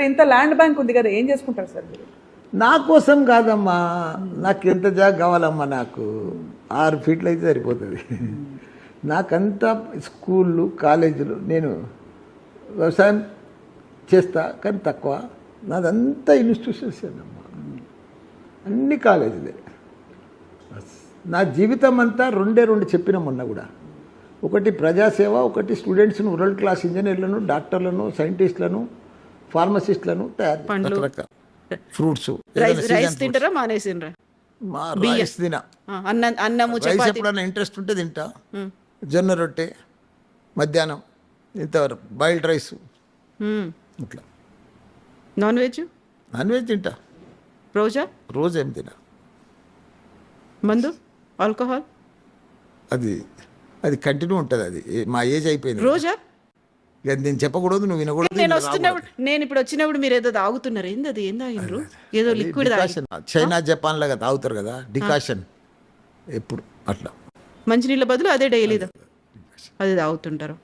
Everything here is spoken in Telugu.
ఇంత ల్యాండ్ బ్యాంక్ ఉంది కదా, ఏం చేసుకుంటారు సార్ మీరు? నా కోసం కాదమ్మా, నాకు ఎంత జాగ కావాలమ్మా, నాకు 6 ఫీట్లు అయితే సరిపోతుంది. నాకంతా స్కూళ్ళు కాలేజీలు, నేను వ్యవసాయం చేస్తా కానీ తక్కువ, నాదంతా ఇన్స్టిట్యూషన్స్ అమ్మా, అన్ని కాలేజీలే. నా జీవితం అంతా 2 చెప్పిన మొన్న కూడా, ఒకటి ప్రజాసేవ, ఒకటి స్టూడెంట్స్ను వరల్డ్ క్లాస్ ఇంజనీర్లను, డాక్టర్లను, సైంటిస్టులను, ఫార్మసిస్టులను తయారు, ఫ్రూట్స్. రైస్ తింటారా మానేసిండ్రా? రైస్ తినా, అన్నము రైస్ ఎప్పుడన్నా ఇంట్రెస్ట్ ఉంటే తింటా, జొన్న రొట్టె మధ్యాహ్నం ఇంతవరకు, బాయిల్డ్ రైస్ ఇట్లా. నాన్ వెజ్ తింటా, రోజు ఏం తినా. మందు, ఆల్కహాల్ అది కంటిన్యూ ఉంటుంది, అది మా ఏజ్ అయిపోయింది. రోజా? నేను చెప్పకూడదు, నువ్వు వినకూడదు. నేను ఇప్పుడు వచ్చినప్పుడు మీరు ఏదో తాగుతున్నారు, ఏంది అది? ఏం తాగినరు? ఏదో లిక్విడ్. చైనా జపాన్ లాగా తాగుతారు కదా డికాషన్, ఎప్పుడు అట్లా మంచినీళ్ళ బదులు అదే డైలీ అది తాగుతుంటారు.